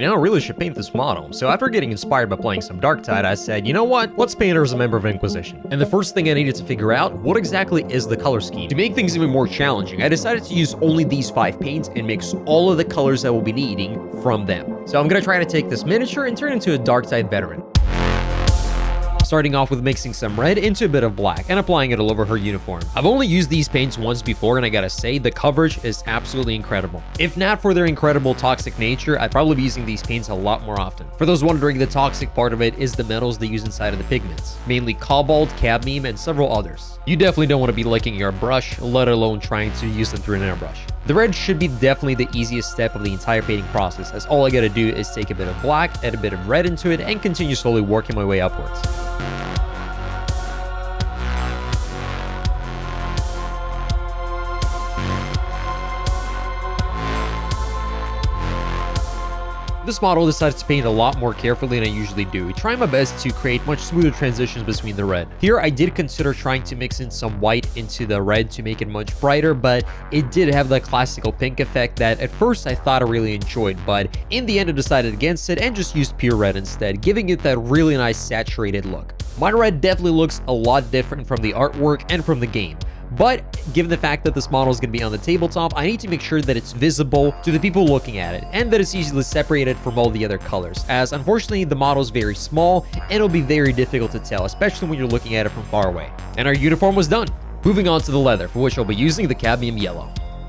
Now I really should paint this model, so after getting inspired by playing some Darktide, I said, you know what, let's paint her as a member of Inquisition. And the first thing I needed to figure out, what exactly is the color scheme? To make things even more challenging, I decided to use only these 5 paints and mix all of the colors I will be needing from them. So I'm gonna try to take this miniature and turn it into a Darktide veteran. Starting off with mixing some red into a bit of black and applying it all over her uniform. I've only used these paints once before, and I gotta say, the coverage is absolutely incredible. If not for their incredible toxic nature, I'd probably be using these paints a lot more often. For those wondering, the toxic part of it is the metals they use inside of the pigments, mainly cobalt, cadmium, and several others. You definitely don't want to be licking your brush, let alone trying to use them through an airbrush. The red should be definitely the easiest step of the entire painting process, as all I gotta do is take a bit of black, add a bit of red into it, and continue slowly working my way upwards. This model decided to paint a lot more carefully than I usually do, trying my best to create much smoother transitions between the red. Here I did consider trying to mix in some white into the red to make it much brighter, but it did have that classical pink effect that at first I thought I really enjoyed, but in the end I decided against it and just used pure red instead, giving it that really nice saturated look. My red definitely looks a lot different from the artwork and from the game. But given the fact that this model is going to be on the tabletop, I need to make sure that it's visible to the people looking at it and that it's easily separated from all the other colors, as unfortunately the model is very small and it'll be very difficult to tell, especially when you're looking at it from far away. And our uniform was done. Moving on to the leather, for which I'll be using the cadmium yellow.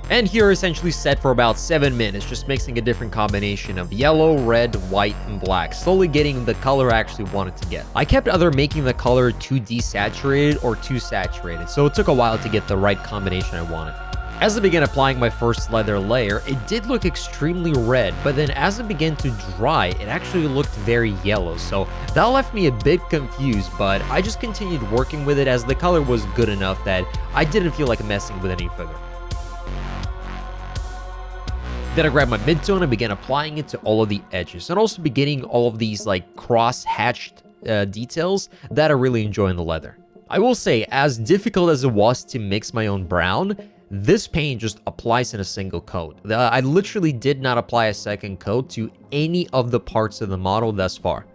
And here essentially set for about 7 minutes, just mixing a different combination of yellow, red, white, and black, slowly getting the color I actually wanted to get. I kept either making the color too desaturated or too saturated, so it took a while to get the right combination I wanted. As I began applying my first leather layer, it did look extremely red, but then as it began to dry, it actually looked very yellow, so that left me a bit confused, but I just continued working with it as the color was good enough that I didn't feel like messing with any further. Then I grabbed my midtone and began applying it to all of the edges, and also beginning all of these like cross-hatched details that I really enjoy in the leather. I will say, as difficult as it was to mix my own brown, this paint just applies in a single coat. I literally did not apply a second coat to any of the parts of the model thus far.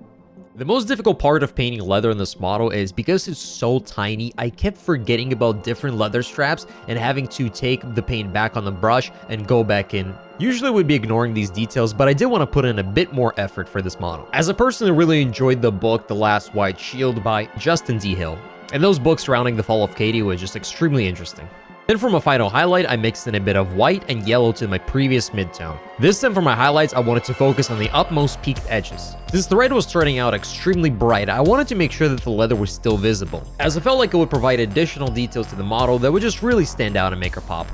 The most difficult part of painting leather in this model is because it's so tiny, I kept forgetting about different leather straps and having to take the paint back on the brush and go back in. Usually I would be ignoring these details, but I did want to put in a bit more effort for this model. As a person who really enjoyed the book The Last White Shield by Justin D. Hill, and those books surrounding the fall of Cadia was just extremely interesting. Then for my final highlight, I mixed in a bit of white and yellow to my previous midtone. This time for my highlights, I wanted to focus on the utmost peaked edges. Since the red was turning out extremely bright, I wanted to make sure that the leather was still visible, as I felt like it would provide additional details to the model that would just really stand out and make her pop.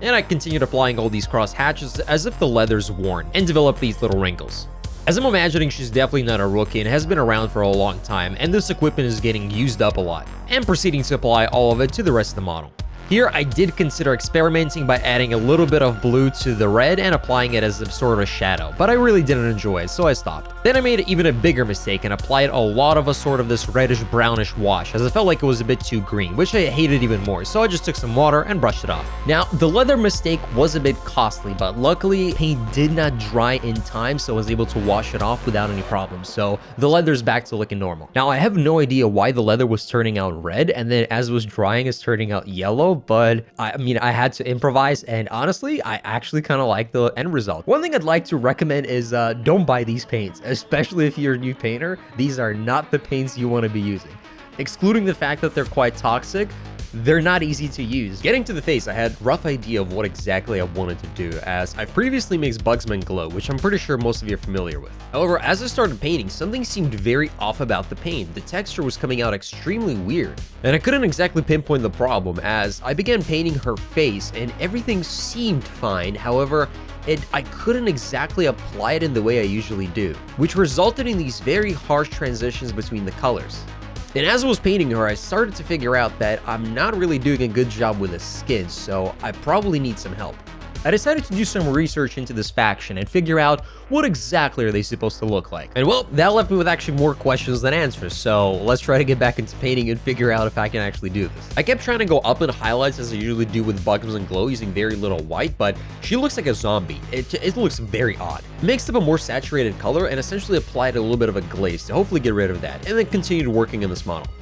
And I continued applying all these cross hatches as if the leather's worn, and developed these little wrinkles. As I'm imagining, she's definitely not a rookie and has been around for a long time, and this equipment is getting used up a lot, and proceeding to apply all of it to the rest of the model. Here, I did consider experimenting by adding a little bit of blue to the red and applying it as a sort of shadow, but I really didn't enjoy it, so I stopped. Then I made even a bigger mistake and applied a lot of a sort of this reddish-brownish wash, as I felt like it was a bit too green, which I hated even more, so I just took some water and brushed it off. Now, the leather mistake was a bit costly, but luckily, paint did not dry in time, so I was able to wash it off without any problems, so the leather's back to looking normal. Now, I have no idea why the leather was turning out red, and then as it was drying, it's turning out yellow, but I had to improvise, and honestly, I actually kind of like the end result. One thing I'd like to recommend is don't buy these paints, especially if you're a new painter. These are not the paints you want to be using. Excluding the fact that they're quite toxic, they're not easy to use. Getting to the face, I had a rough idea of what exactly I wanted to do, as I've previously mixed Bugsman Glow, which I'm pretty sure most of you are familiar with. However, as I started painting, something seemed very off about the paint. The texture was coming out extremely weird, and I couldn't exactly pinpoint the problem, as I began painting her face and everything seemed fine. However, I couldn't exactly apply it in the way I usually do, which resulted in these very harsh transitions between the colors. And as I was painting her, I started to figure out that I'm not really doing a good job with the skin, so I probably need some help. I decided to do some research into this faction and figure out what exactly are they supposed to look like. And well, that left me with actually more questions than answers, so let's try to get back into painting and figure out if I can actually do this. I kept trying to go up in highlights as I usually do with buttons and glow using very little white, but she looks like a zombie. It looks very odd. Mixed up a more saturated color and essentially applied a little bit of a glaze to hopefully get rid of that, and then continued working on this model.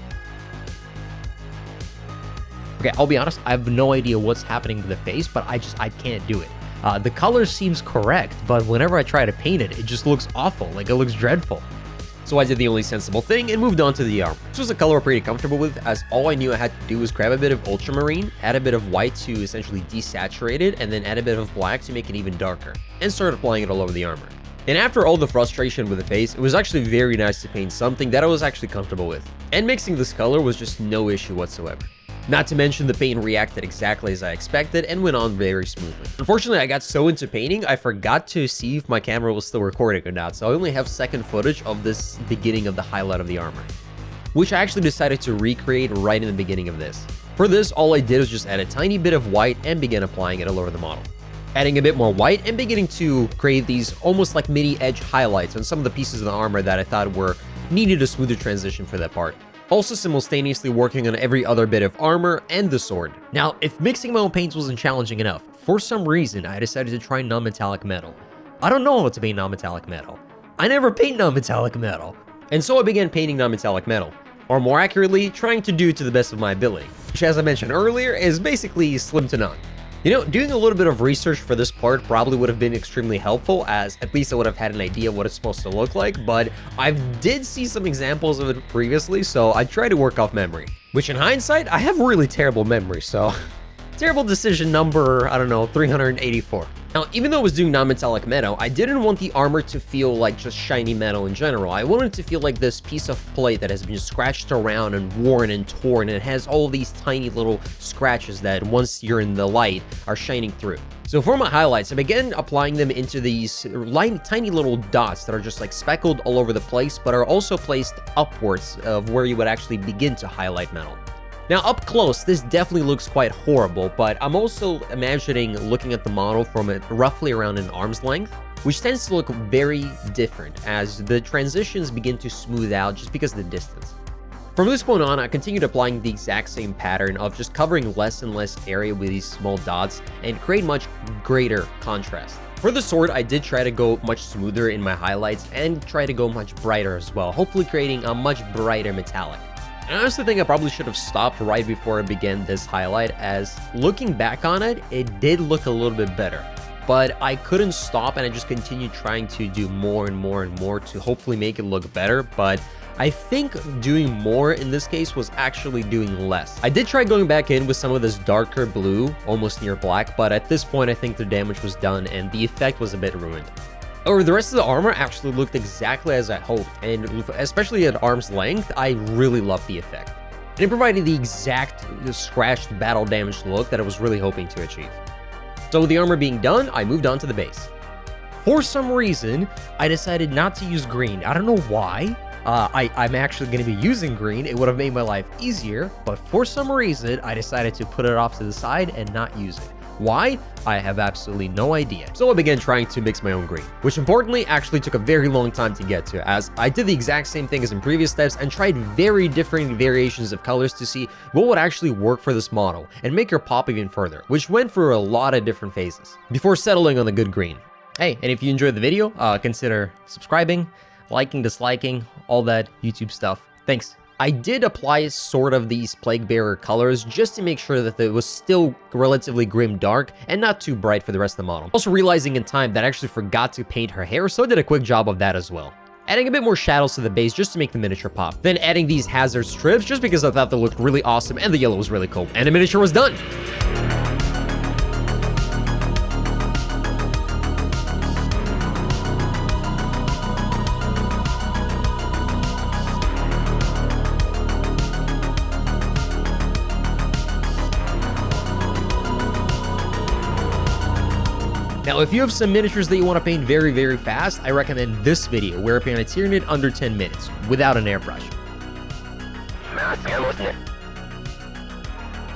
Okay, I'll be honest, I have no idea what's happening to the face, but I can't do it. The color seems correct, but whenever I try to paint it, it just looks awful, like it looks dreadful. So I did the only sensible thing and moved on to the armor. This was a color I'm pretty comfortable with, as all I knew I had to do was grab a bit of ultramarine, add a bit of white to essentially desaturate it, and then add a bit of black to make it even darker, and start applying it all over the armor. And after all the frustration with the face, it was actually very nice to paint something that I was actually comfortable with. And mixing this color was just no issue whatsoever. Not to mention the paint reacted exactly as I expected and went on very smoothly. Unfortunately, I got so into painting, I forgot to see if my camera was still recording or not, so I only have second footage of this beginning of the highlight of the armor, which I actually decided to recreate right in the beginning of this. For this, all I did was just add a tiny bit of white and began applying it all over the model. Adding a bit more white and beginning to create these almost like mini edge highlights on some of the pieces of the armor that I thought needed a smoother transition for that part. Also simultaneously working on every other bit of armor and the sword. Now, if mixing my own paints wasn't challenging enough, for some reason I decided to try non-metallic metal. I don't know how to paint non-metallic metal. I never paint non-metallic metal. And so I began painting non-metallic metal, or more accurately, trying to do it to the best of my ability, which as I mentioned earlier is basically slim to none. You know, doing a little bit of research for this part probably would have been extremely helpful, as at least I would have had an idea of what it's supposed to look like, but I did see some examples of it previously, so I tried to work off memory. Which in hindsight, I have really terrible memory, so terrible decision number, I don't know, 384. Now, even though I was doing non-metallic metal, I didn't want the armor to feel like just shiny metal in general. I wanted it to feel like this piece of plate that has been scratched around and worn and torn, and it has all these tiny little scratches that once you're in the light are shining through. So for my highlights, I began applying them into these tiny little dots that are just like speckled all over the place, but are also placed upwards of where you would actually begin to highlight metal. Now up close, this definitely looks quite horrible, but I'm also imagining looking at the model from roughly around an arm's length, which tends to look very different as the transitions begin to smooth out just because of the distance. From this point on, I continued applying the exact same pattern of just covering less and less area with these small dots and create much greater contrast. For the sword, I did try to go much smoother in my highlights and try to go much brighter as well, hopefully creating a much brighter metallic. I honestly think I probably should have stopped right before I began this highlight, as looking back on it, it did look a little bit better. But I couldn't stop and I just continued trying to do more and more and more to hopefully make it look better, but I think doing more in this case was actually doing less. I did try going back in with some of this darker blue, almost near black, but at this point I think the damage was done and the effect was a bit ruined. Or the rest of the armor actually looked exactly as I hoped, and especially at arm's length, I really loved the effect. And it provided the exact scratched battle damage look that I was really hoping to achieve. So with the armor being done, I moved on to the base. For some reason, I decided not to use green. I don't know why. I'm actually going to be using green. It would have made my life easier, but for some reason, I decided to put it off to the side and not use it. Why? I have absolutely no idea. So I began trying to mix my own green, which importantly actually took a very long time to get to, as I did the exact same thing as in previous steps and tried very different variations of colors to see what would actually work for this model and make her pop even further, which went through a lot of different phases before settling on the good green. Hey, and if you enjoyed the video, consider subscribing, liking, disliking, all that YouTube stuff. Thanks. I did apply sort of these Plague Bearer colors just to make sure that it was still relatively grim dark and not too bright for the rest of the model. Also realizing in time that I actually forgot to paint her hair, so I did a quick job of that as well. Adding a bit more shadows to the base just to make the miniature pop. Then adding these hazard strips just because I thought they looked really awesome and the yellow was really cool. And the miniature was done! Now, if you have some miniatures that you want to paint very, very fast, I recommend this video where I paint a Tyranid under 10 minutes without an airbrush.